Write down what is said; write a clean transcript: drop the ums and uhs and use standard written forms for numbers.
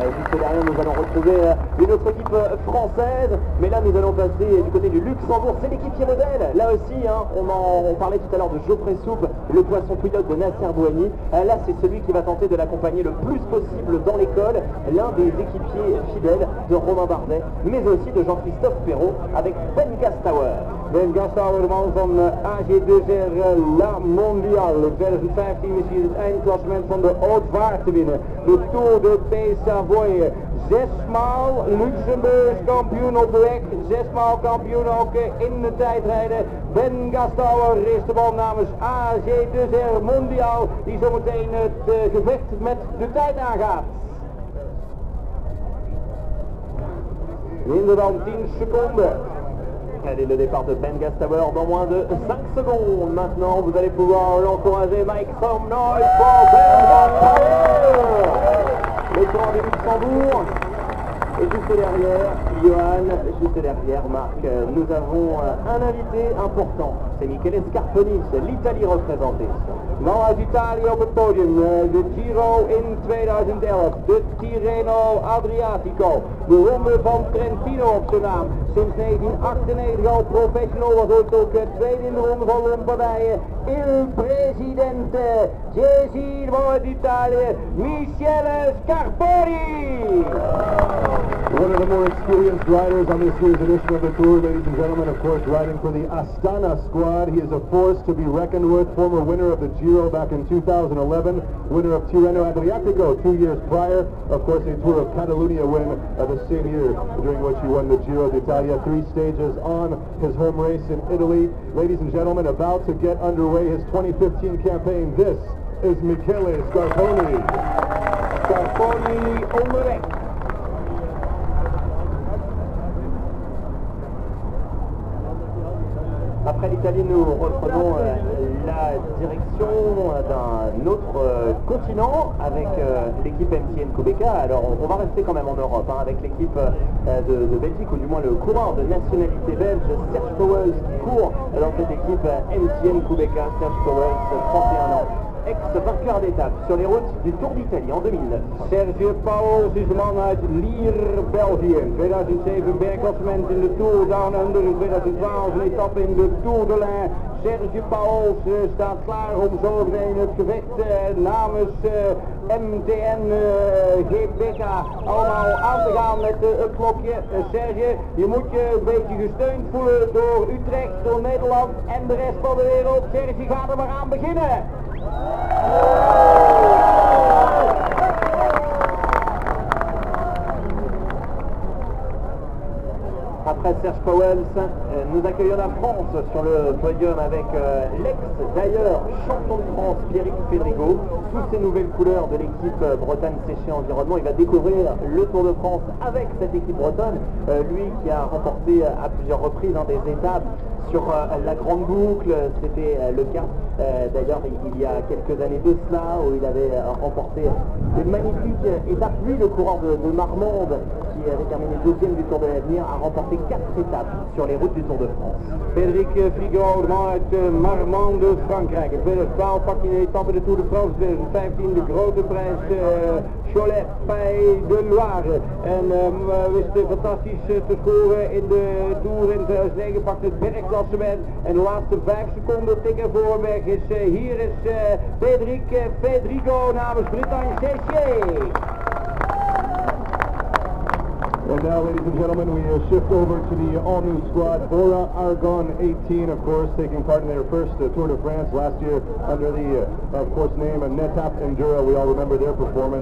Juste derrière, nous allons retrouver une autre équipe française, mais là nous allons passer du côté du Luxembourg. C'est l'équipe Hirondelle, là aussi, on parlait tout à l'heure de Geoffrey Soupe, le poisson pouillotte de Nasser Bouhanni. Là c'est celui qui va tenter de l'accompagner le plus possible dans l'école, l'un des équipiers fidèles de Romain Bardet, mais aussi de Jean-Christophe Perrault avec Ben Gastauer. Ben Gastauer, de man van AG2R La Mondiale. 2015 is hier het eindklassement van de Oud-Vaart te winnen. De Tour de Savoie. 6-maal Luxemburgs kampioen op de weg. 6-maal kampioen ook in de tijdrijden. Ben Gastauer is de bal namens AG2R Mondial, die zometeen het gevecht met de tijd aangaat. Minder dan 10 seconden. Allez, le départ de Ben Gastauer dans moins de 5 secondes. Maintenant, vous allez pouvoir l'encourager. Make some noise for Ben Gastauer. Le tour du Luxembourg. Et juste derrière, Johan, juste derrière, Marc, nous avons un invité important. C'est Michele Scarponi, l'Italie représentée. Nou uit Italië op het podium, de Giro in 2011, de Tirreno Adriatico, de ronde van Trentino op zijn naam. Sinds 1998 al professional, was ook tweede in de ronde van Lombardije. Il Presidente, Jesiro d'Italia, Michele Scarponi! One of the more experienced riders on this year's edition of the Tour, ladies and gentlemen, of course, riding for the Astana squad. He is a force to be reckoned with, former winner of the Giro back in 2011, winner of Tirreno Adriatico 2 years prior, of course, a Tour of Catalunya win the same year, during which he won the Giro d'Italia, 3 stages on his home race in Italy. Ladies and gentlemen, about to get underway his 2015 campaign, this is Michele Scarponi. Scarponi onderweg. Après l'Italie, nous reprenons la direction d'un autre continent avec l'équipe MTN Kubeka. Alors on va rester quand même en Europe avec l'équipe de Belgique, ou du moins le coureur de nationalité belge, Serge Pauwels, qui court dans cette équipe MTN Kubeka. Serge Pauwels, 31 ans, ex-vainqueur d'étape sur les routes du Tour d'Italie en 2009. Serge Pauwels is de man uit Lier, België. 2007 bergklassement in de Tour Down Under, in 2012 een etappe in de Tour de l'Ain. Serge Pauwels staat klaar om zo meteen het gevecht namens MTN GBK allemaal aan te gaan met het klokje. Serge, je moet je een beetje gesteund voelen door Utrecht, door Nederland en de rest van de wereld. Serge, ga er maar aan beginnen. Après Serge Pauwels, nous accueillons la France sur le podium avec l'ex, d'ailleurs, champion de France, Pierrick Fédrigo. Sous ces nouvelles couleurs de l'équipe Bretagne Séché Environnement, il va découvrir le Tour de France avec cette équipe bretonne. Lui qui a remporté à plusieurs reprises des étapes sur la Grande Boucle. C'était le cas d'ailleurs il y a quelques années de cela, où il avait remporté une magnifique étape. Lui, le coureur de Marmande, qui avait terminé deuxième du Tour de l'Avenir, a remporté 4 étapes sur les routes du Tour de France. Pierrick Fédrigo uit Marmande, Frankrijk. In 2012 pakt hij een etappe de Tour de France, 2015 de grote prijs Cholet Pays de Loire. En wist fantastisch te scoren in de Tour in 2009, pakt het bergklassement. En de laatste 5 seconden tikken voor hem weg. Hier is Pierrick Fédrigo namens Bretagne Séché. And now, ladies and gentlemen, we shift over to the all-new squad. Bora Argon 18, of course, taking part in their first Tour de France last year under the, of course, name Netap Endura. We all remember their performance.